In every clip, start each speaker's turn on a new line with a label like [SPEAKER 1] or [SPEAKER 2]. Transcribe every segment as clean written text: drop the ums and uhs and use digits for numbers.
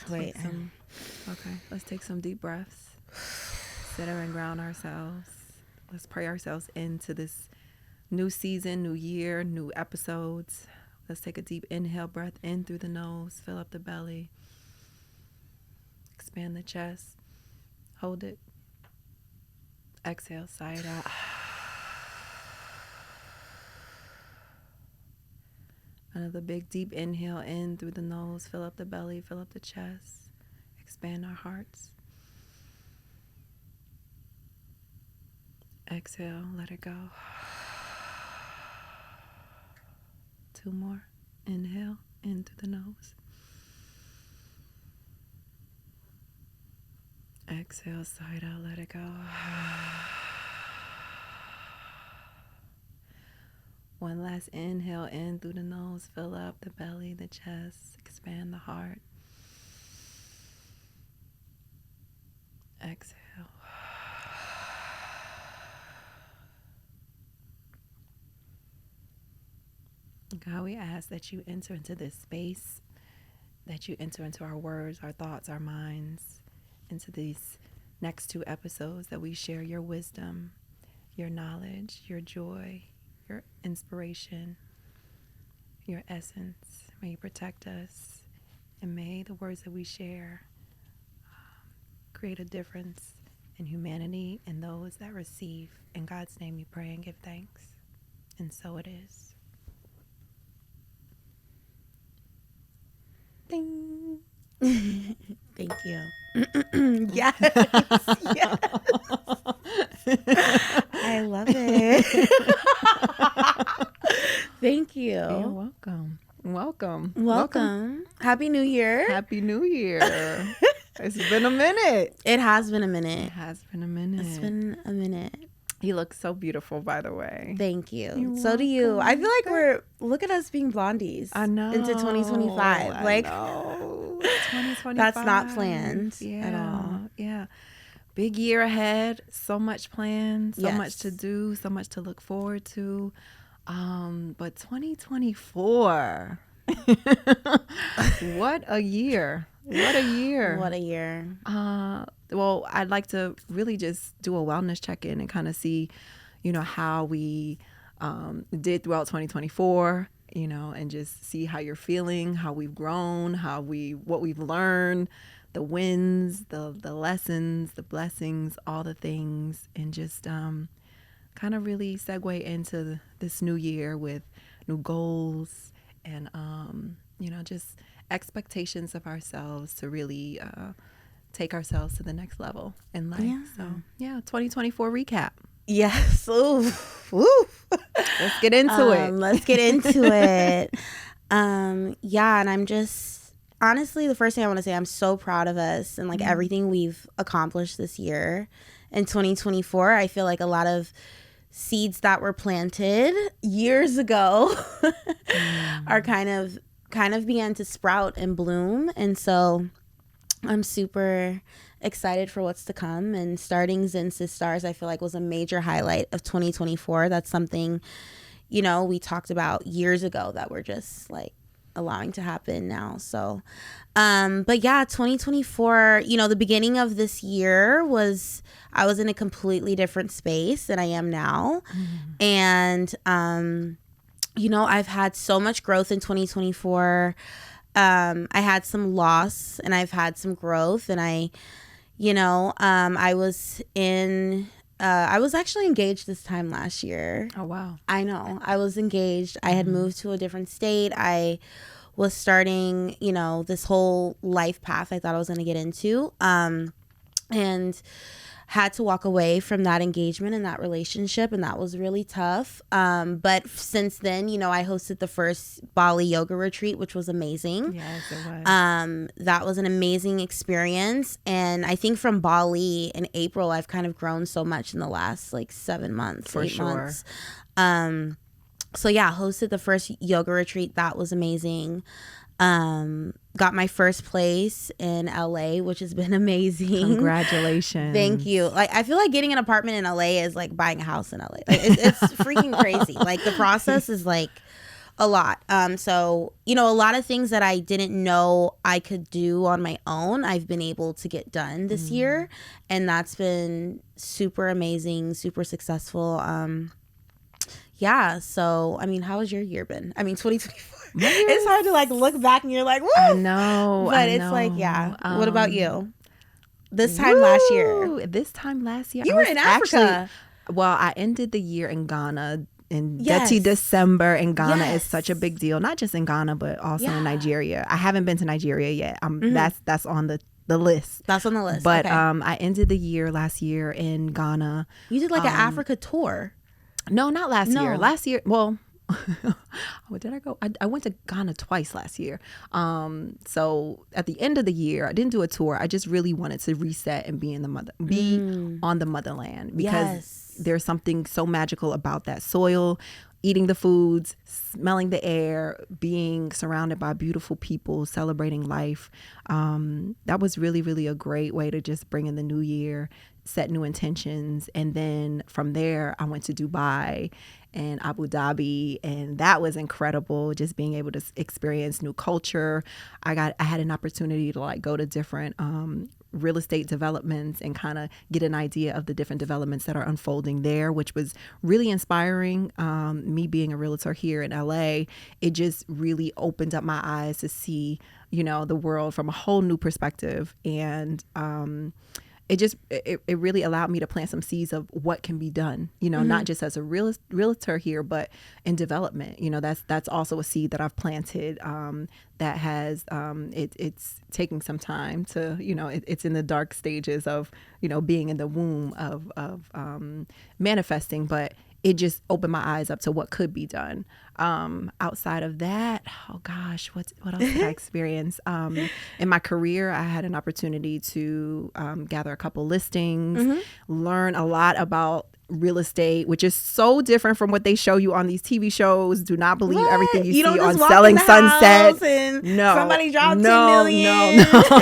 [SPEAKER 1] Wait.
[SPEAKER 2] Let's take some deep breaths. Sit and ground ourselves. Let's pray ourselves into this new season, new year, new episodes. Let's take a deep inhale breath in through the nose. Fill up the belly. Expand the chest. Hold it. Exhale, sigh it out. Another big deep inhale in through the nose. Fill up the belly. Fill up the chest. Expand our hearts. Exhale, let it go. 2 more. Inhale in through the nose. Exhale, sigh it out, let it go. One last inhale in through the nose. Fill up the belly, the chest. Expand the heart. Exhale. God, we ask that you enter into this space, that you enter into our words, our thoughts, our minds, into these next 2 episodes, that we share your wisdom, your knowledge, your joy, your inspiration, your essence. May you protect us, and may the words that we share create a difference in humanity and those that receive. In God's name we pray and give thanks, and so it is.
[SPEAKER 1] Ding. Thank you. Yes. Yes. I love it. Thank you.
[SPEAKER 2] You're welcome.
[SPEAKER 1] Welcome. Happy New Year.
[SPEAKER 2] Happy New Year. It's been a minute.
[SPEAKER 1] It has been a minute.
[SPEAKER 2] It's been a minute. You look so beautiful, by the way.
[SPEAKER 1] Thank you.
[SPEAKER 2] You're
[SPEAKER 1] so do you.
[SPEAKER 2] welcome.
[SPEAKER 1] I feel like look at us being blondies.
[SPEAKER 2] I know.
[SPEAKER 1] Into 2025.
[SPEAKER 2] I know. 2025.
[SPEAKER 1] That's not planned at all.
[SPEAKER 2] Yeah. Big year ahead. So much planned. So
[SPEAKER 1] Yes.
[SPEAKER 2] much to do. So much to look forward to. But 2024. What a year. What a year.
[SPEAKER 1] What a year.
[SPEAKER 2] Well, I'd like to really just do a wellness check-in and kind of see, how we did throughout 2024, and just see how you're feeling, how we've grown, what we've learned, the wins, the lessons, the blessings, all the things, and just kind of really segue into this new year with new goals and, just expectations of ourselves to really take ourselves to the next level in life.
[SPEAKER 1] Yeah.
[SPEAKER 2] So, 2024 recap.
[SPEAKER 1] Yes. Oof.
[SPEAKER 2] Let's get into it.
[SPEAKER 1] Let's get into it. And I'm just, honestly, the first thing I want to say, I'm so proud of us and everything we've accomplished this year. In 2024, I feel like a lot of seeds that were planted years ago are kind of began to sprout and bloom. And so I'm super excited for what's to come, and starting Zen Sistars I feel like was a major highlight of 2024. That's something, we talked about years ago that we're just allowing to happen now. So, but 2024, the beginning of this year I was in a completely different space than I am now. And, I've had so much growth in 2024. I had some loss and I've had some growth, and I was actually engaged this time last year.
[SPEAKER 2] Oh, wow.
[SPEAKER 1] I know. I was engaged. I had moved to a different state. I was starting, this whole life path I thought I was going to get into, and had to walk away from that engagement and that relationship, and that was really tough. But since then, I hosted the first Bali yoga retreat, which was amazing.
[SPEAKER 2] Yes, it was.
[SPEAKER 1] That was an amazing experience, and I think from Bali in April, I've kind of grown so much in the last 7 months,
[SPEAKER 2] For
[SPEAKER 1] 8
[SPEAKER 2] sure.
[SPEAKER 1] months. So hosted the first yoga retreat. That was amazing. Got my first place in LA, which has been amazing.
[SPEAKER 2] Congratulations.
[SPEAKER 1] Thank you. I feel like getting an apartment in LA is like buying a house in LA. It's freaking crazy. The process is A lot. So, you know, a lot of things that I didn't know I could do on my own, I've been able to get done this year. And that's been super amazing, super successful. Yeah. So, I mean, how has your year been? I mean, 2024. It's hard to like look back and you're like, woo!
[SPEAKER 2] I know.
[SPEAKER 1] But it's like, yeah. What about you? This time last year.
[SPEAKER 2] This time last year.
[SPEAKER 1] You were in Africa.
[SPEAKER 2] Well, I ended the year in Ghana. And
[SPEAKER 1] Yes.
[SPEAKER 2] Dirty December in Ghana is
[SPEAKER 1] Yes.
[SPEAKER 2] such a big deal, not just in Ghana, but also
[SPEAKER 1] Yeah.
[SPEAKER 2] in Nigeria. I haven't been to Nigeria yet. That's on the list.
[SPEAKER 1] That's on the list.
[SPEAKER 2] But
[SPEAKER 1] okay.
[SPEAKER 2] I ended the year last year in Ghana.
[SPEAKER 1] You did like an Africa tour.
[SPEAKER 2] No, not last
[SPEAKER 1] No.
[SPEAKER 2] year. Last year, well, where did I go? I went to Ghana twice last year. So at the end of the year, I didn't do a tour. I just really wanted to reset and be on the motherland, because
[SPEAKER 1] Yes.
[SPEAKER 2] there's something so magical about that soil, eating the foods, smelling the air, being surrounded by beautiful people, celebrating life. That was really, really a great way to just bring in the new year, set new intentions. And then from there, I went to Dubai and Abu Dhabi, and that was incredible, just being able to experience new culture. I had an opportunity to like go to different real estate developments and kind of get an idea of the different developments that are unfolding there, which was really inspiring. Me being a realtor here in LA, it just really opened up my eyes to see, you know, the world from a whole new perspective. And it really allowed me to plant some seeds of what can be done, you know, not just as a realtor here, but in development. You know, that's also a seed that I've planted that has it's taking some time to, you know, it's in the dark stages of, you know, being in the womb of manifesting, but it just opened my eyes up to what could be done. Outside of that, oh gosh, what else did I experience? In my career, I had an opportunity to gather a couple listings, learn a lot about real estate, which is so different from what they show you on these TV shows. Do not believe everything you see
[SPEAKER 1] don't
[SPEAKER 2] on
[SPEAKER 1] just walk
[SPEAKER 2] Selling
[SPEAKER 1] in the
[SPEAKER 2] Sunset.
[SPEAKER 1] house and
[SPEAKER 2] No,
[SPEAKER 1] somebody dropped
[SPEAKER 2] no,
[SPEAKER 1] 10 million.
[SPEAKER 2] no.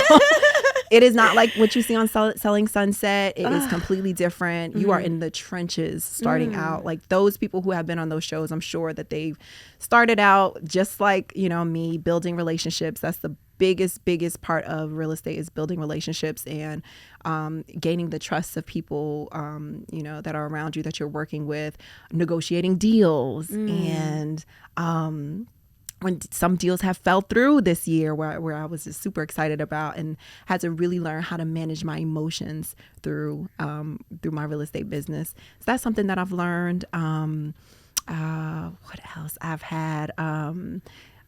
[SPEAKER 2] It is not like what you see on Selling Sunset. It is completely different. You are in the trenches starting out. Like those people who have been on those shows, I'm sure that they've started out just like, you know, me, building relationships. That's the biggest part of real estate, is building relationships and gaining the trust of people, you know, that are around you, that you're working with, negotiating deals. And when some deals have fell through this year, where I was just super excited about, and had to really learn how to manage my emotions through my real estate business. So that's something that I've learned. What else I've had?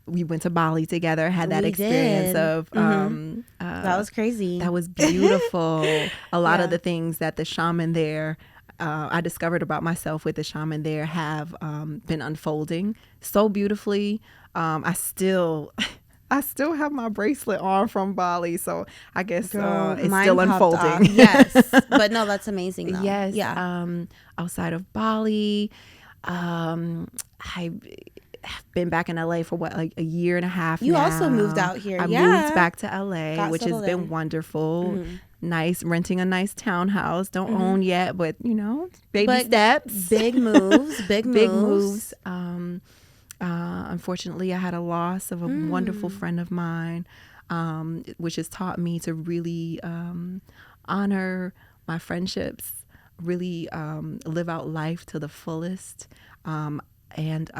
[SPEAKER 2] We went to Bali together, had that experience of
[SPEAKER 1] That was crazy.
[SPEAKER 2] that was beautiful. A lot of the things that the shaman there I discovered about myself with the shaman there have been unfolding so beautifully. I still have my bracelet on from Bali, so I guess it's
[SPEAKER 1] Mine
[SPEAKER 2] still
[SPEAKER 1] popped off.
[SPEAKER 2] unfolding.
[SPEAKER 1] Yes, but no, that's amazing though.
[SPEAKER 2] Yes.
[SPEAKER 1] Yeah.
[SPEAKER 2] Outside of Bali, I've been back in LA for like a year and a half.
[SPEAKER 1] You
[SPEAKER 2] now.
[SPEAKER 1] also moved out here.
[SPEAKER 2] I
[SPEAKER 1] Yeah.
[SPEAKER 2] moved back to LA,
[SPEAKER 1] Got
[SPEAKER 2] which has
[SPEAKER 1] settled
[SPEAKER 2] been
[SPEAKER 1] in.
[SPEAKER 2] wonderful. Nice, renting a nice townhouse. Don't own yet, but you know, baby
[SPEAKER 1] But
[SPEAKER 2] steps.
[SPEAKER 1] Big moves. Big moves.
[SPEAKER 2] Unfortunately, I had a loss of a wonderful friend of mine, which has taught me to really honor my friendships, really live out life to the fullest, and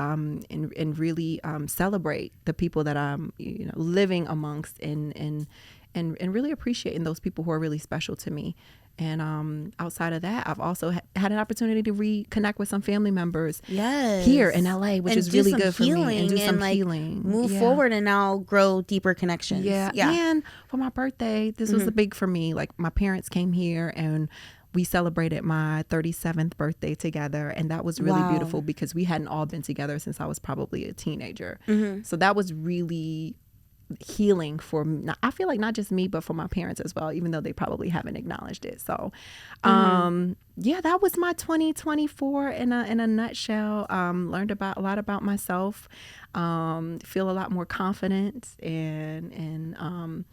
[SPEAKER 2] really celebrate the people that I'm, you know, living amongst, and really appreciating those people who are really special to me. And outside of that, I've also had an opportunity to reconnect with some family members here in LA, which
[SPEAKER 1] And
[SPEAKER 2] is
[SPEAKER 1] do
[SPEAKER 2] really
[SPEAKER 1] some
[SPEAKER 2] good for me, and do some
[SPEAKER 1] like,
[SPEAKER 2] healing.
[SPEAKER 1] move forward and now grow deeper connections.
[SPEAKER 2] Yeah. And for my birthday, this was big for me. Like my parents came here and we celebrated my 37th birthday together. And that was really beautiful because we hadn't all been together since I was probably a teenager. So that was really healing for me. I feel like not just me, but for my parents as well, even though they probably haven't acknowledged it. So yeah, that was my 2024 in a nutshell. Learned a lot about myself, feel a lot more confident, and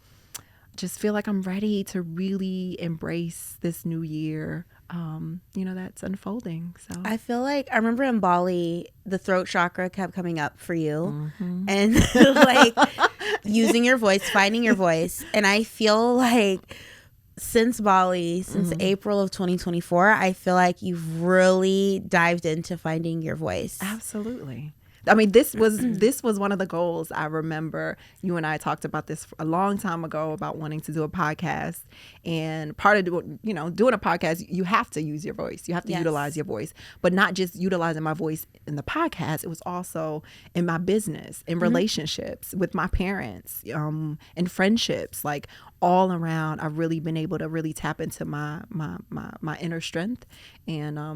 [SPEAKER 2] just feel like I'm ready to really embrace this new year that's unfolding. So
[SPEAKER 1] I feel like I remember in Bali, the throat chakra kept coming up for you, and like using your voice, finding your voice. And I feel like since Bali, since April of 2024, I feel like you've really dived into finding your voice.
[SPEAKER 2] Absolutely. I mean, this was one of the goals. I remember you and I talked about this a long time ago about wanting to do a podcast. And part of doing a podcast, you have to use your voice. You have to utilize your voice, but not just utilizing my voice in the podcast. It was also in my business, in relationships with my parents, in friendships, like all around. I've really been able to really tap into my inner strength, and I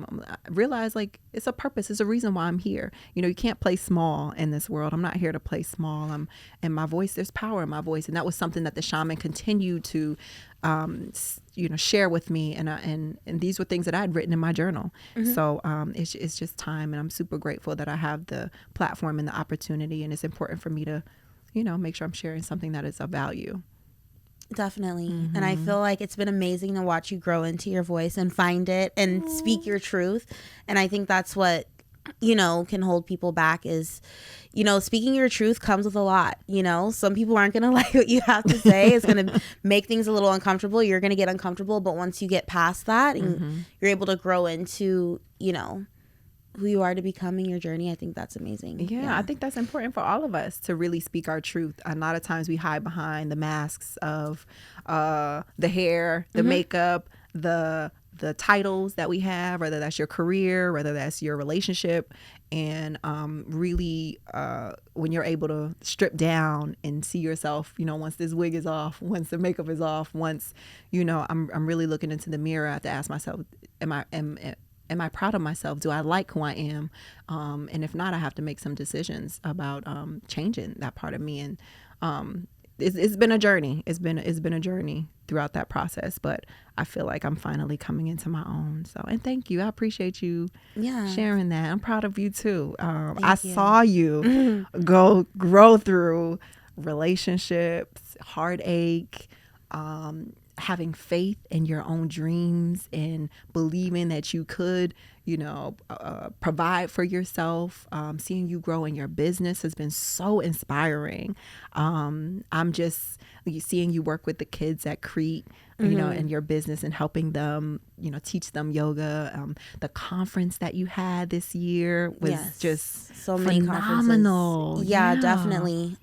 [SPEAKER 2] realize like it's a purpose. It's a reason why I'm here. You can't play small in this world. I'm not here to play small. And my voice, there's power in my voice, and that was something that the shaman continued to share with me, and these were things that I had written in my journal. So it's just time, and I'm super grateful that I have the platform and the opportunity, and it's important for me to make sure I'm sharing something that is of value.
[SPEAKER 1] Definitely. And I feel like it's been amazing to watch you grow into your voice and find it and speak your truth. And I think that's what can hold people back is, speaking your truth comes with a lot. Some people aren't going to like what you have to say. It's going to make things a little uncomfortable. You're going to get uncomfortable. But once you get past that and you're able to grow into, who you are to becoming your journey, I think that's amazing.
[SPEAKER 2] Yeah, I think that's important for all of us to really speak our truth. A lot of times we hide behind the masks of the hair, the makeup, the titles that we have, whether that's your career, whether that's your relationship. And really, when you're able to strip down and see yourself, once this wig is off, once the makeup is off, once, I'm really looking into the mirror, I have to ask myself, am I proud of myself? Do I like who I am? And if not, I have to make some decisions about changing that part of me. And it's been a journey. It's been a journey throughout that process, but I feel like I'm finally coming into my own. So, and thank you. I appreciate you sharing that. I'm proud of you too. I saw you grow through relationships, heartache, having faith in your own dreams and believing that you could, provide for yourself. Seeing you grow in your business has been so inspiring. I'm just seeing you work with the kids at Crete, in your business and helping them, teach them yoga. The conference that you had this year was just so phenomenal.
[SPEAKER 1] Many yeah, definitely.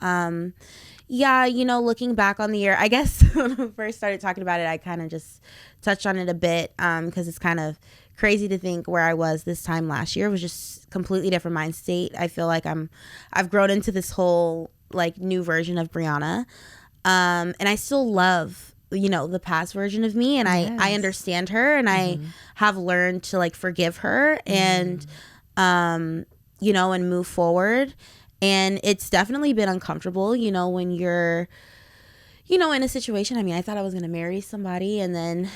[SPEAKER 1] Looking back on the year, I guess when I first started talking about it, I kind of just touched on it a bit because it's kind of crazy to think where I was this time last year. It was just completely different mind state. I feel like I've grown into this whole like new version of Briauna, and I still love the past version of me, and I understand her, and I have learned to like forgive her and and move forward. And it's definitely been uncomfortable, when you're, in a situation. I mean, I thought I was going to marry somebody, and then,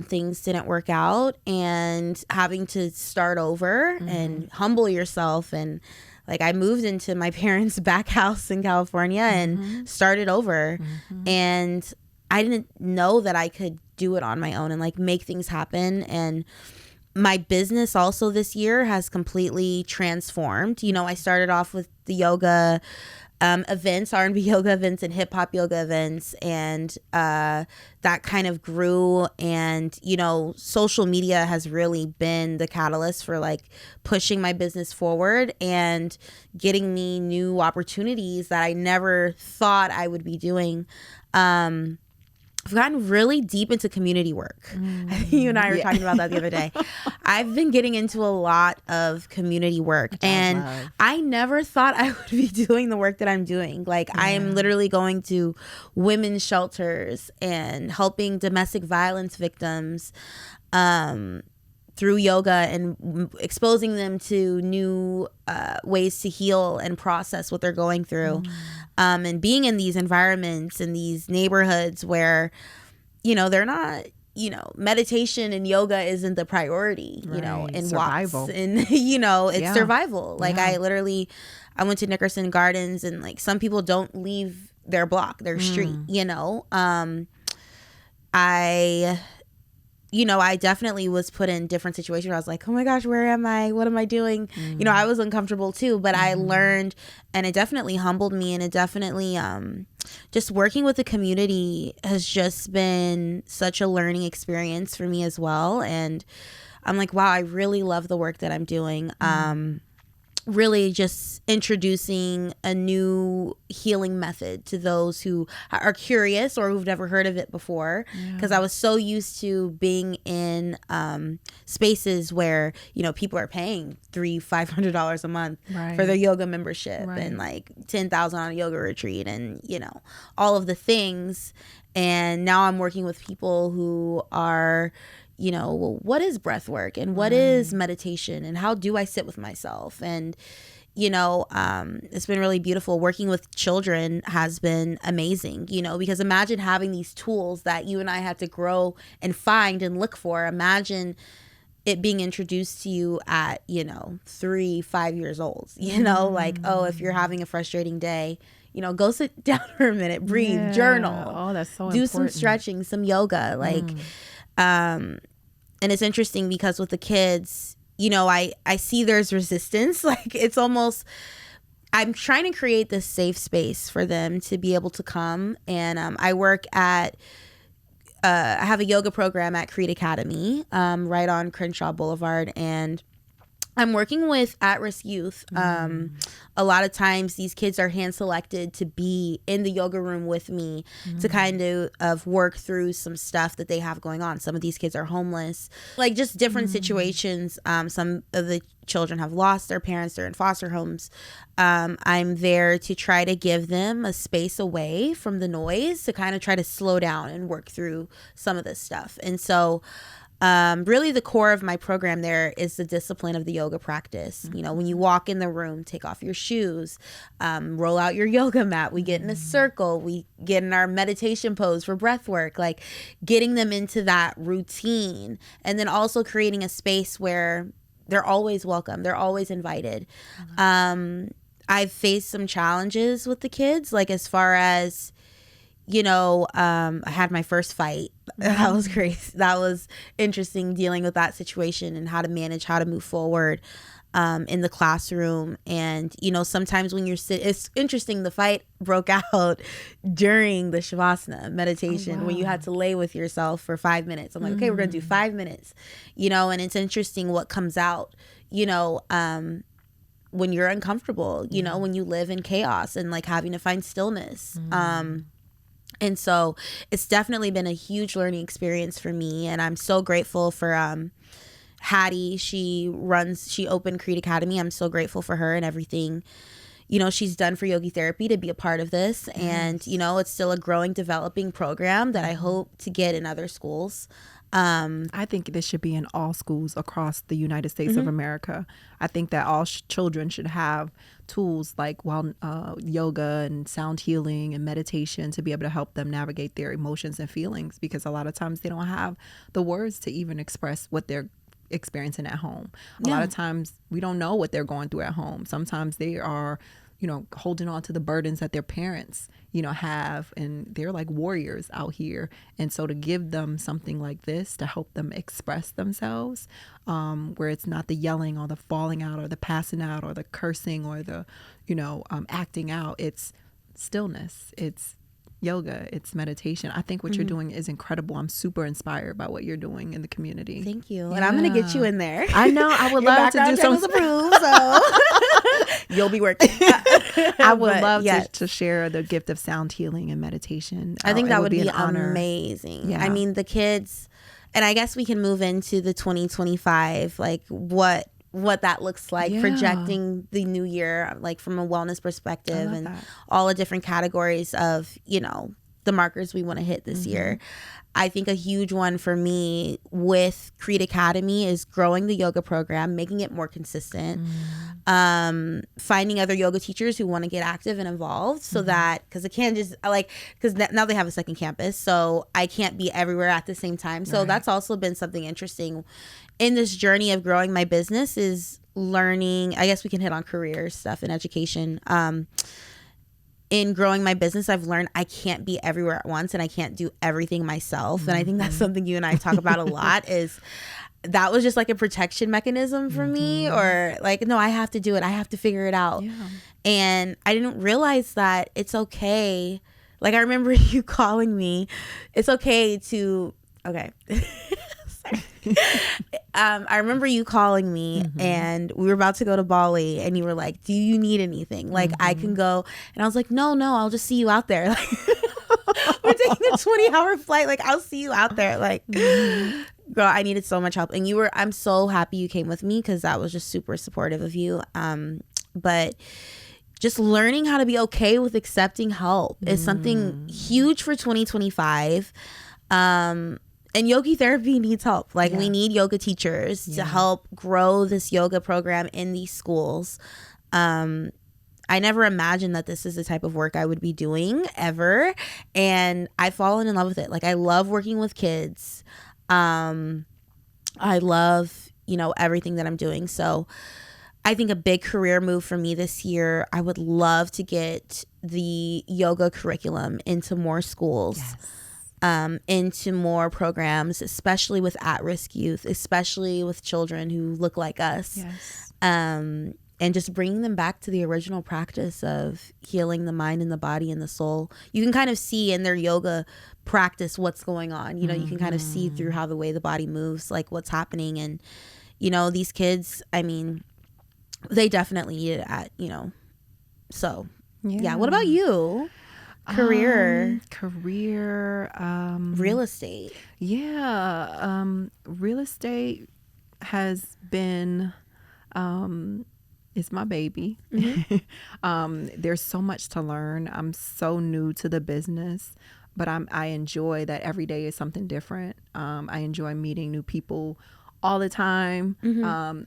[SPEAKER 1] things didn't work out, and having to start over and humble yourself. And like, I moved into my parents' back house in California and started over. And I didn't know that I could do it on my own and like make things happen. And my business also this year has completely transformed. I started off with the yoga events, R&B yoga events and hip hop yoga events. And that kind of grew. And, social media has really been the catalyst for like pushing my business forward and getting me new opportunities that I never thought I would be doing. I've gotten really deep into community work. I think you and I were talking about that the other day. I've been getting into a lot of community work, and I never thought I would be doing the work that I'm doing. Like I am literally going to women's shelters and helping domestic violence victims through yoga and exposing them to new ways to heal and process what they're going through. And being in these environments, in these neighborhoods where, they're not, meditation and yoga isn't the priority, and survival. Walks and, it's survival. Like I went to Nickerson Gardens, and like some people don't leave their block, their street, I I definitely was put in different situations where I was like, oh my gosh, where am I? What am I doing? I was uncomfortable too, but I learned, and it definitely humbled me, and it definitely, just working with the community has just been such a learning experience for me as well. And I'm like, wow, I really love the work that I'm doing. Really just introducing a new healing method to those who are curious or who've never heard of it before, because I was so used to being in spaces where people are paying $500 a month for their yoga membership and like 10,000 on a yoga retreat and all of the things. And now I'm working with people who are well, what is breath work and what is meditation and how do I sit with myself? And, it's been really beautiful. Working with children has been amazing, because imagine having these tools that you and I had to grow and find and look for. Imagine it being introduced to you at, 3-5 years old, like, oh, if you're having a frustrating day, go sit down for a minute, breathe, journal.
[SPEAKER 2] Oh, that's so
[SPEAKER 1] do
[SPEAKER 2] important.
[SPEAKER 1] some stretching, some yoga, like, and it's interesting because with the kids, I see there's resistance. Like it's almost, I'm trying to create this safe space for them to be able to come. And I work at, I have a yoga program at Creed Academy, right on Crenshaw Boulevard. And I'm working with at-risk youth. A lot of times these kids are hand selected to be in the yoga room with me to kind of work through some stuff that they have going on. Some of these kids are homeless, like just different situations. Some of the children have lost their parents. They're in foster homes. I'm there to try to give them a space away from the noise to kind of try to slow down and work through some of this stuff. And so really the core of my program there is the discipline of the yoga practice. When you walk in the room, take off your shoes, roll out your yoga mat. We get in a circle. We get in our meditation pose for breath work, like getting them into that routine. And then also creating a space where they're always welcome. They're always invited. I've faced some challenges with the kids, like as far as, I had my first fight. That was crazy. That was interesting, dealing with that situation and how to manage, how to move forward in the classroom. And, sometimes when you're it's interesting, the fight broke out during the Shavasana meditation when you had to lay with yourself for 5 minutes. I'm like, okay, we're going to do 5 minutes, and it's interesting what comes out, when you're uncomfortable, when you live in chaos and like having to find stillness. And so it's definitely been a huge learning experience for me. And I'm so grateful for Hattie. She opened Creed Academy. I'm so grateful for her and everything, she's done for yogi therapy to be a part of this. And, it's still a growing, developing program that I hope to get in other schools.
[SPEAKER 2] I think this should be in all schools across the United States of America. I think that all children should have tools like yoga and sound healing and meditation to be able to help them navigate their emotions and feelings, because a lot of times they don't have the words to even express what they're experiencing at home. A lot of times we don't know what they're going through at home. Sometimes they are holding on to the burdens that their parents, have, and they're like warriors out here. And so to give them something like this to help them express themselves, where it's not the yelling or the falling out or the passing out or the cursing or the, acting out, it's stillness, it's yoga, it's meditation. I think what you're doing is incredible. I'm super inspired by what you're doing in the community.
[SPEAKER 1] Thank you. Yeah. And I'm going to get you in there.
[SPEAKER 2] I know. I would love to do some
[SPEAKER 1] approved, so you'll be working.
[SPEAKER 2] I would love to share the gift of sound healing and meditation.
[SPEAKER 1] I think that would be amazing.
[SPEAKER 2] Yeah.
[SPEAKER 1] I mean, the kids, and I guess we can move into the 2025, like what that looks like, projecting the new year, like from a wellness perspective and all the different categories of, the markers we want to hit this year. I think a huge one for me with Creed Academy is growing the yoga program, making it more consistent, finding other yoga teachers who want to get active and involved, so that, because it can't just because now they have a second campus, so I can't be everywhere at the same time. So that's also been something interesting in this journey of growing my business, is learning. I guess we can hit on career stuff and education. in growing my business, I've learned I can't be everywhere at once and I can't do everything myself. And I think that's something you and I talk about a lot, is that was just like a protection mechanism for me, or like, no, I have to do it. I have to figure it out.
[SPEAKER 2] Yeah.
[SPEAKER 1] And I didn't realize that it's okay. Like, I remember you calling me. It's okay to, okay. I remember you calling me and we were about to go to Bali and you were like, do you need anything? Like, I can go. And I was like, no, I'll just see you out there. Like, we're taking a 20-hour flight. Like, I'll see you out there. Like, girl, I needed so much help. And I'm so happy you came with me, because that was just super supportive of you. But just learning how to be okay with accepting help is something huge for 2025. And yoga therapy needs help. Like, we need yoga teachers to help grow this yoga program in these schools. I never imagined that this is the type of work I would be doing ever. And I've fallen in love with it. Like, I love working with kids. I love, everything that I'm doing. So I think a big career move for me this year, I would love to get the yoga curriculum into more schools. Yes. Into more programs, especially with at-risk youth, especially with children who look like us. Yes. And just bringing them back to the original practice of healing the mind and the body and the soul. You can kind of see in their yoga practice what's going on. You can kind of see through how the way the body moves, like what's happening. And, these kids, I mean, they definitely need it so yeah. What about you? Career, real estate.
[SPEAKER 2] Yeah. Real estate has been, it's my baby. There's so much to learn. I'm so new to the business, but I enjoy that every day is something different. I enjoy meeting new people all the time.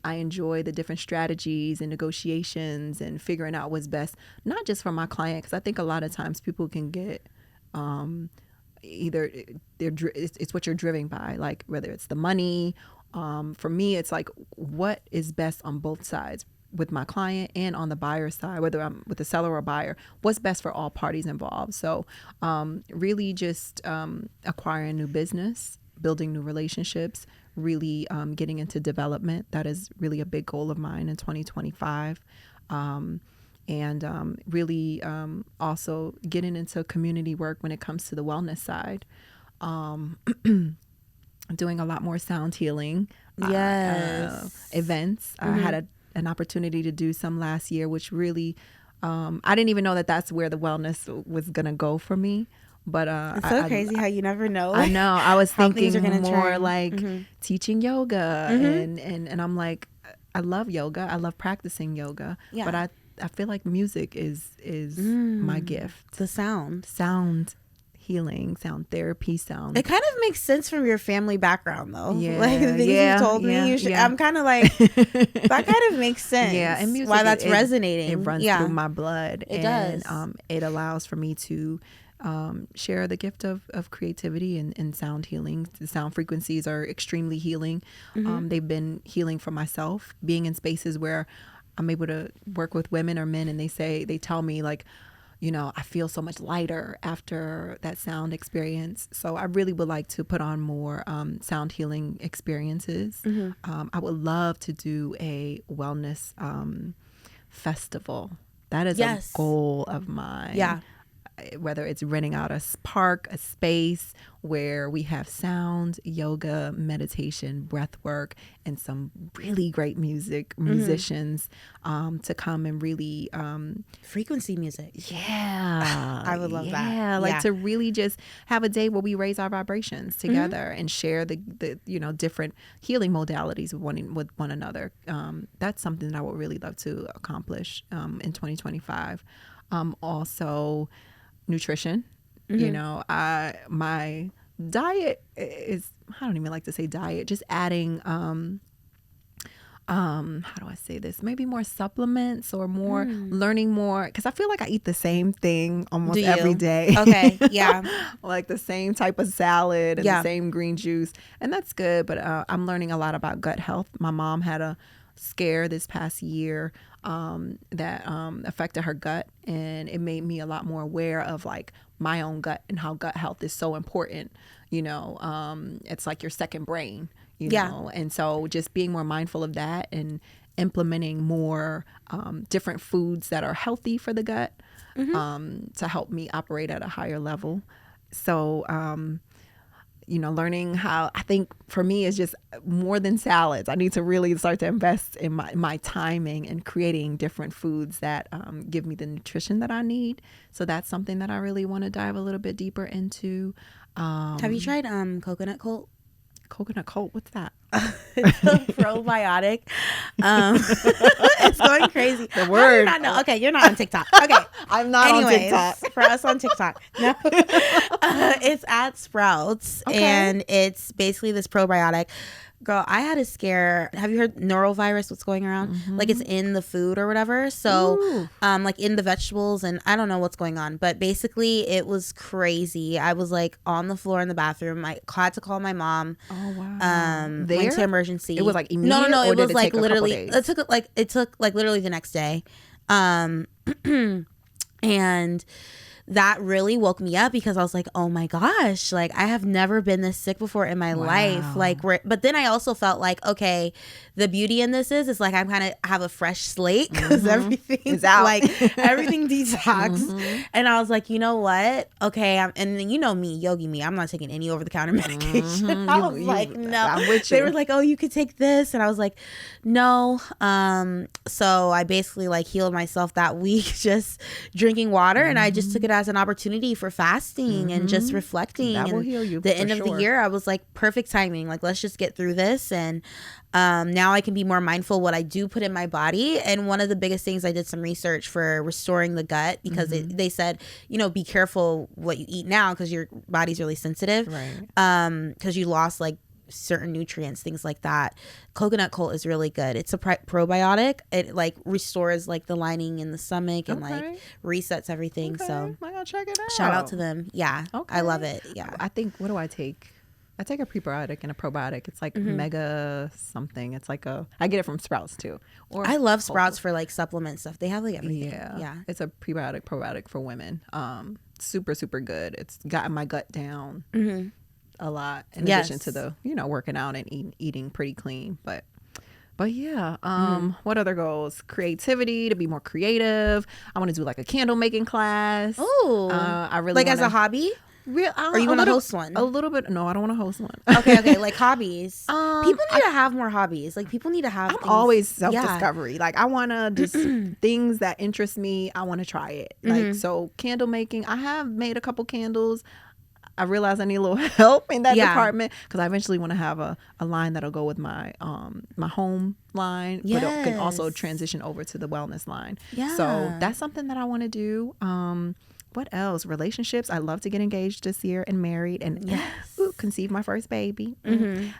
[SPEAKER 2] I enjoy the different strategies and negotiations and figuring out what's best, not just for my client, because I think a lot of times people can get either it's what you're driven by, like whether it's the money. For me, it's like what is best on both sides, with my client and on the buyer side, whether I'm with the seller or buyer, what's best for all parties involved. So really just acquiring new business, building new relationships, really getting into development. That is really a big goal of mine in 2025. And really also getting into community work when it comes to the wellness side. Doing a lot more sound healing events. I had an opportunity to do some last year, which really, I didn't even know that that's where the wellness was going to go for me. But
[SPEAKER 1] it's so crazy how you never know.
[SPEAKER 2] I know. I was thinking more like teaching yoga, and I'm like, I love yoga. I love practicing yoga. Yeah. But I feel like music is my gift.
[SPEAKER 1] The sound
[SPEAKER 2] healing, sound therapy, sound.
[SPEAKER 1] It kind of makes sense from your family background, though. Yeah, like the things you told me. I'm kind of like, that kind of makes sense.
[SPEAKER 2] Yeah, and music,
[SPEAKER 1] why that's resonating.
[SPEAKER 2] It runs through my blood.
[SPEAKER 1] It does.
[SPEAKER 2] It allows for me to share the gift of creativity and sound healing. The sound frequencies are extremely healing. They've been healing for myself, being in spaces where I'm able to work with women or men, and they tell me like, I feel so much lighter after that sound experience. So I really would like to put on more sound healing experiences. I would love to do a wellness festival. That is a goal of mine.
[SPEAKER 1] Yeah.
[SPEAKER 2] Whether it's renting out a park, a space where we have sound, yoga, meditation, breath work, and some really great musicians to come and really
[SPEAKER 1] frequency music.
[SPEAKER 2] Yeah.
[SPEAKER 1] I would love that.
[SPEAKER 2] Yeah, to really just have a day where we raise our vibrations together and share the different healing modalities with one another. That's something that I would really love to accomplish in 2025. Also nutrition. My diet is, I don't even like to say diet, just adding how do I say this, maybe more supplements or more learning more, because I feel like I eat the same thing almost every day.
[SPEAKER 1] Okay. Yeah.
[SPEAKER 2] Like the same type of salad and the same green juice, and that's good, but I'm learning a lot about gut health. My mom had a scare this past year that affected her gut, and it made me a lot more aware of like my own gut and how gut health is so important. It's like your second brain, know, and so just being more mindful of that and implementing more different foods that are healthy for the gut to help me operate at a higher level. So learning how, I think for me is just more than salads. I need to really start to invest in my timing and creating different foods that give me the nutrition that I need. So that's something that I really want to dive a little bit deeper into.
[SPEAKER 1] Have you tried coconut colt?
[SPEAKER 2] Coconut colt? What's that?
[SPEAKER 1] It's a probiotic. It's going crazy.
[SPEAKER 2] The word.
[SPEAKER 1] Okay, you're not on TikTok. Okay.
[SPEAKER 2] I'm not on TikTok.
[SPEAKER 1] For us on TikTok. No. It's at Sprouts. Okay. And it's basically this probiotic. Girl, I had a scare. Have you heard norovirus, what's going around? Mm-hmm. Like it's in the food or whatever. So like in the vegetables, and I don't know what's going on. But basically it was crazy. I was like on the floor in the bathroom. I had to call my mom.
[SPEAKER 2] Oh wow.
[SPEAKER 1] Went to emergency.
[SPEAKER 2] It was like immediate?
[SPEAKER 1] No. It was
[SPEAKER 2] it
[SPEAKER 1] like literally, it took like literally the next day. And that really woke me up because I was like, oh my gosh, like I have never been this sick before in my life. Like, but then I also felt like, okay, the beauty in this is like I'm kind of have a fresh slate because everything is out, like everything detox. And I was like, you know what? Okay, and then you know me, yogi me, I'm not taking any over the counter medication. I was like, no. I'm with you. They were like, oh, you could take this, and I was like, no. So I basically like healed myself that week just drinking water, and I just took it as an opportunity for fasting and just reflecting.
[SPEAKER 2] That will heal you.
[SPEAKER 1] The end of the year, I was like, perfect timing. Like, let's just get through this. And now I can be more mindful what I do put in my body. And one of the biggest things, I did some research for restoring the gut because they said, be careful what you eat now because your body's really sensitive.
[SPEAKER 2] Right.
[SPEAKER 1] Because you lost like certain nutrients, things like that. Coconut colt is really good. It's a probiotic. It like restores like the lining in the stomach and like resets everything.
[SPEAKER 2] Okay.
[SPEAKER 1] So
[SPEAKER 2] I gotta check it out.
[SPEAKER 1] Shout out to them. Yeah.
[SPEAKER 2] Okay.
[SPEAKER 1] I love it. Yeah.
[SPEAKER 2] I think, what do I take? I take a prebiotic and a probiotic. It's like mega something. It's like I get it from Sprouts too. Or
[SPEAKER 1] I love Sprouts for like supplement stuff. They have like everything. Yeah.
[SPEAKER 2] It's a probiotic for women. Super, super good. It's gotten my gut down a lot in addition to the, working out and eating pretty clean. But yeah, what other goals? Creativity, to be more creative. I want to do like a candle making class.
[SPEAKER 1] Oh,
[SPEAKER 2] I really
[SPEAKER 1] like as a hobby. Or you want to host one?
[SPEAKER 2] A little bit. No, I don't want to host one.
[SPEAKER 1] Okay. Like hobbies. People need to have more hobbies. Like people need to have.
[SPEAKER 2] I'm always self-discovery. Like I want to just things that interest me. I want to try it. Like so, candle making. I have made a couple candles. I realize I need a little help in that department because I eventually want to have a line that'll go with my my home line, but it can also transition over to the wellness line. Yeah. So that's something that I want to do. What else? Relationships. I love to get engaged this year and married and conceive my first baby.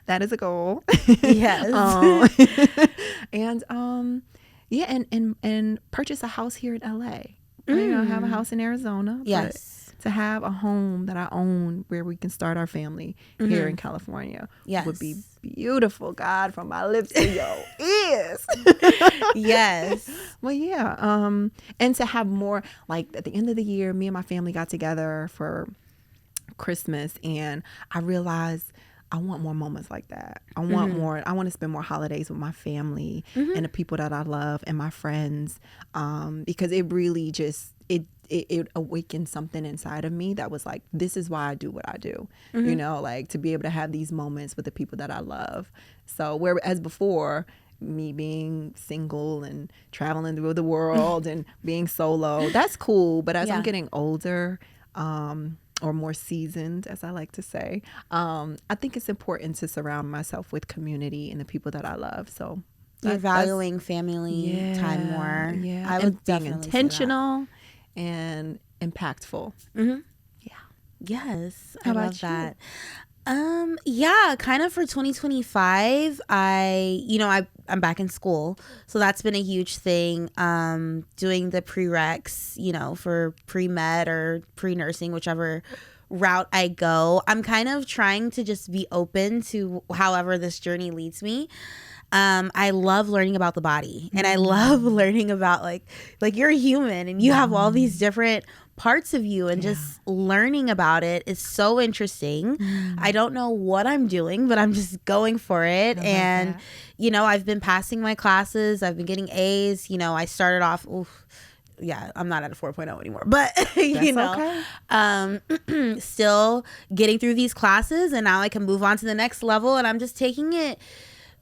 [SPEAKER 2] That is a goal.
[SPEAKER 1] Yes.
[SPEAKER 2] And purchase a house here in LA. I have a house in Arizona.
[SPEAKER 1] Yes.
[SPEAKER 2] To have a home that I own where we can start our family here in California would be beautiful. God, from my lips to your ears.
[SPEAKER 1] Yes.
[SPEAKER 2] Well, yeah. And to have more, like at the end of the year, me and my family got together for Christmas, and I realized I want more moments like that. I want more. I want to spend more holidays with my family and the people that I love and my friends, because it really just it awakened something inside of me that was like, this is why I do what I do. Like to be able to have these moments with the people that I love. So whereas before, me being single and traveling through the world and being solo, that's cool. But as I'm getting older, or more seasoned, as I like to say, I think it's important to surround myself with community and the people that I love. So
[SPEAKER 1] you're valuing family time more.
[SPEAKER 2] Yeah,
[SPEAKER 1] I would
[SPEAKER 2] being intentional and impactful.
[SPEAKER 1] Yeah. Yes. I love that. Kind of for 2025, I'm back in school. So that's been a huge thing. Doing the prereqs, for pre-med or pre-nursing, whichever route I go. I'm kind of trying to just be open to however this journey leads me. I love learning about the body, and I love learning about like you're a human and you have all these different parts of you, and just learning about it is so interesting. I don't know what I'm doing, but I'm just going for it. And you know, I've been passing my classes, I've been getting A's. You know, I started off I'm not at a 4.0 anymore, but you know, still getting through these classes, and now I can move on to the next level, and I'm just taking it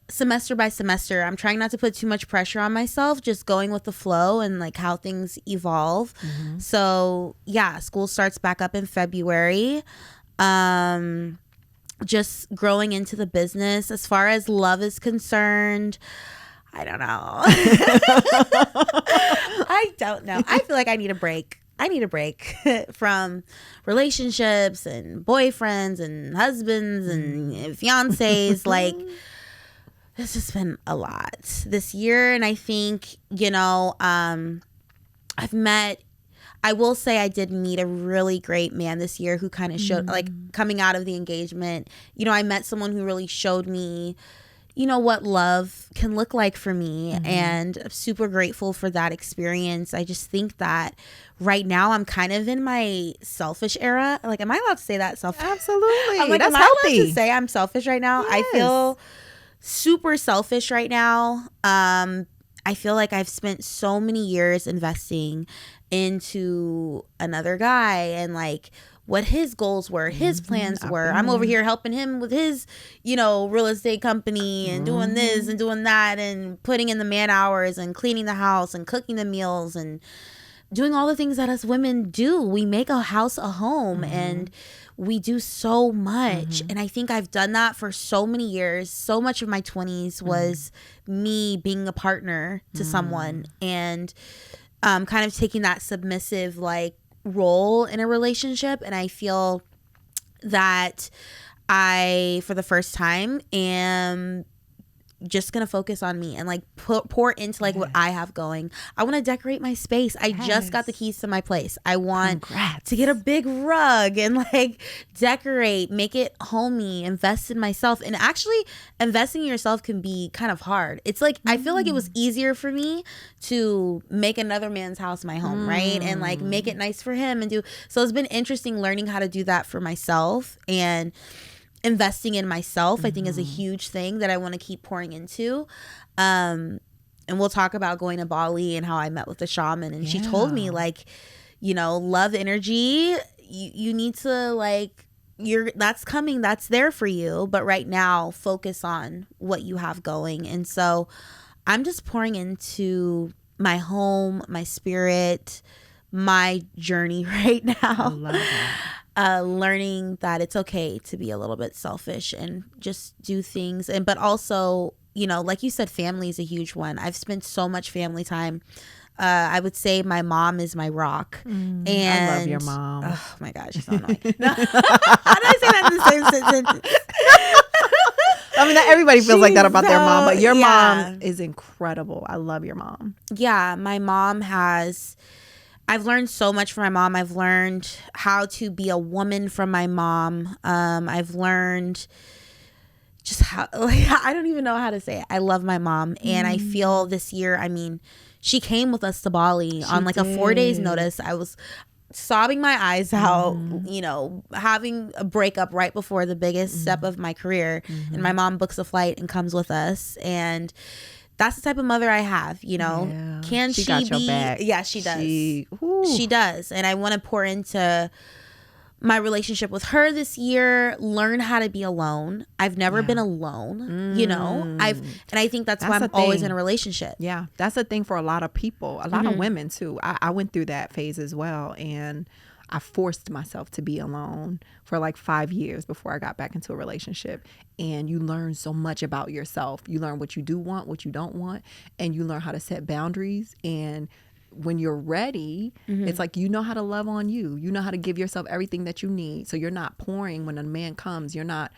[SPEAKER 1] semester by semester. I'm trying not to put too much pressure on myself, just going with the flow and like how things evolve. So yeah, school starts back up in February. Just growing into the business. As far as love is concerned, I don't know. I don't know. I feel like I need a break. I need a break from relationships and boyfriends and husbands and fiancés. Like, it's just been a lot this year. And I think, you know, I will say I did meet a really great man this year who kind of showed, like, coming out of the engagement, you know, I met someone who really showed me, you know, what love can look like for me. And I'm super grateful for that experience. I just think that right now I'm kind of in my selfish era. Like, am I allowed to say that?
[SPEAKER 2] Absolutely.
[SPEAKER 1] I'm like,
[SPEAKER 2] that's
[SPEAKER 1] am
[SPEAKER 2] healthy.
[SPEAKER 1] I allowed to say I'm selfish right now?
[SPEAKER 2] Yes.
[SPEAKER 1] I feel super selfish right now. I feel like I've spent so many years investing into another guy and like what his goals were, his plans were. I'm over here helping him with his, you know, real estate company and doing this and doing that and putting in the man hours and cleaning the house and cooking the meals and doing all the things that us women do. We make a house a home and we do so much. And I think I've done that for so many years. So much of my 20s was me being a partner to someone and kind of taking that submissive like role in a relationship. And I feel that I, for the first time, am just gonna focus on me and like pour into like what I have going. I want to decorate my space. I just got the keys to my place. I want to get a big rug and like decorate, make it homey, invest in myself. And actually investing in yourself can be kind of hard. It's like I feel like it was easier for me to make another man's house my home, right? And like make it nice for him and do. So it's been interesting learning how to do that for myself, and investing in myself, I think, is a huge thing that I want to keep pouring into. And we'll talk about going to Bali and how I met with the shaman. And she told me, like, you know, love energy, you need to, like, that's coming, that's there for you. But right now, focus on what you have going. And so I'm just pouring into my home, my spirit, my journey right now. I love that. Learning that it's okay to be a little bit selfish and just do things. And but also, you know, like you said, family is a huge one. I've spent so much family time. I would say my mom is my rock. And
[SPEAKER 2] I love your mom.
[SPEAKER 1] Oh my gosh, she's so annoying. No. How did I say that in the same sentence?
[SPEAKER 2] I mean, not everybody feels like that about their mom, but your mom is incredible. I love your mom.
[SPEAKER 1] Yeah, my mom I've learned so much from my mom. I've learned how to be a woman from my mom. I've learned just how, like, I don't even know how to say it. I love my mom. And I feel this year, I mean, she came with us to Bali on like a 4 days notice. I was sobbing my eyes out, you know, having a breakup right before the biggest step of my career. And my mom books a flight and comes with us. And that's the type of mother I have, you know. Yeah. Can she got be? Your back. Yeah, she does. She does. And I want to pour into my relationship with her this year, learn how to be alone. I've never been alone, you know. And I think that's why I'm always in a relationship.
[SPEAKER 2] Yeah, that's a thing for a lot of people, a lot of women too. I went through that phase as well, and I forced myself to be alone for like 5 years before I got back into a relationship. And you learn so much about yourself. You learn what you do want, what you don't want, and you learn how to set boundaries. And when you're ready, it's like you know how to love on you. You know how to give yourself everything that you need. So you're not pouring when a man comes. You're not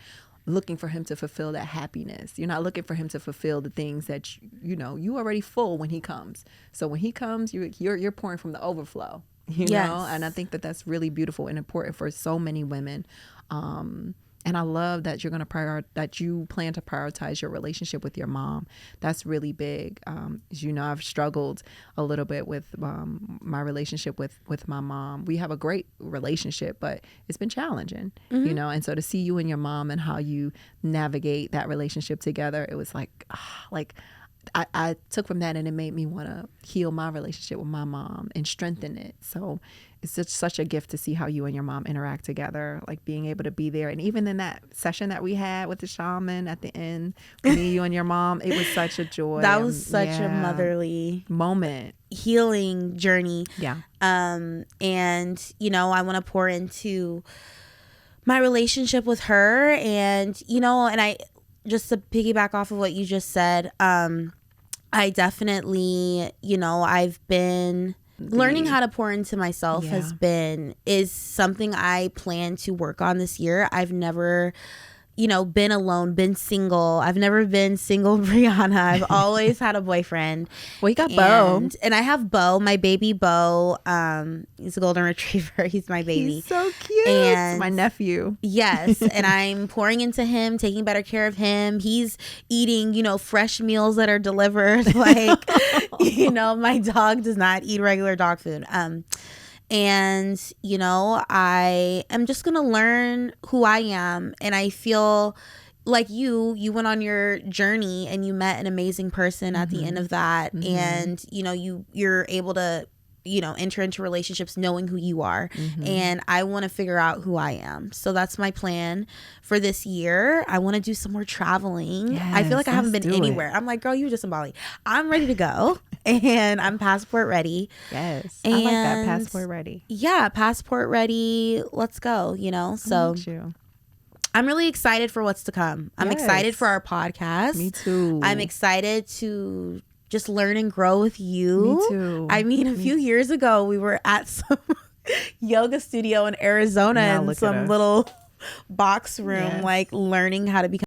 [SPEAKER 2] looking for him to fulfill that happiness. You're not looking for him to fulfill the things that you know you already full when he comes. So when he comes, you're pouring from the overflow. You know, and I think that that's really beautiful and important for so many women. And I love that you're going to that you plan to prioritize your relationship with your mom. That's really big. As you know, I've struggled a little bit with my relationship with my mom. We have a great relationship, but it's been challenging, you know. And so to see you and your mom and how you navigate that relationship together, it was like I took from that, and it made me want to heal my relationship with my mom and strengthen it. So it's just such a gift to see how you and your mom interact together, like being able to be there. And even in that session that we had with the shaman at the end, me, you and your mom, it was such a joy.
[SPEAKER 1] That was such a motherly
[SPEAKER 2] moment,
[SPEAKER 1] healing journey.
[SPEAKER 2] Yeah.
[SPEAKER 1] And you know, I want to pour into my relationship with her, and you know, and I just to piggyback off of what you just said, I definitely, you know, I've been learning how to pour into myself is something I plan to work on this year. I've never, you know, been alone, been single. I've never been single, Brianna. I've always had a boyfriend.
[SPEAKER 2] Well, you got Bo.
[SPEAKER 1] And I have Bo, my baby Bo. He's a golden retriever. He's my baby.
[SPEAKER 2] He's so cute. And my nephew.
[SPEAKER 1] Yes. And I'm pouring into him, taking better care of him. He's eating, you know, fresh meals that are delivered. Like, you know, my dog does not eat regular dog food. And, you know, I am just going to learn who I am. And I feel like you went on your journey and you met an amazing person at the end of that. And, you know, you're able to, you know, enter into relationships knowing who you are. And I want to figure out who I am. So that's my plan for this year. I want to do some more traveling.
[SPEAKER 2] Yes,
[SPEAKER 1] I feel like I haven't been anywhere. I'm like, girl, you were just in Bali. I'm ready to go. And I'm passport ready.
[SPEAKER 2] Yes. And I like that, passport ready.
[SPEAKER 1] Yeah, passport ready. Let's go, you know? So I'm really excited for what's to come. I'm excited for our podcast.
[SPEAKER 2] Me too.
[SPEAKER 1] I'm excited to just learn and grow with you.
[SPEAKER 2] Me too.
[SPEAKER 1] I mean, a few years ago, we were at some yoga studio in Arizona in some little box room, like learning how to become.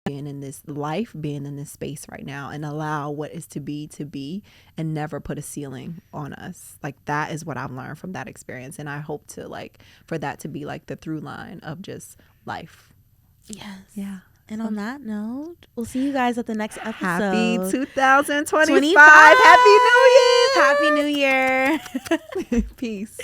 [SPEAKER 2] Being in this life, being in this space right now, and allow what is to be, and never put a ceiling on us. Like, that is what I've learned from that experience, and I hope to, like, for that to be like the through line of just life.
[SPEAKER 1] Yes.
[SPEAKER 2] Yeah.
[SPEAKER 1] And on that note, we'll see you guys at the next episode.
[SPEAKER 2] Happy 2025. Happy New Year.
[SPEAKER 1] Happy New Year.
[SPEAKER 2] Peace.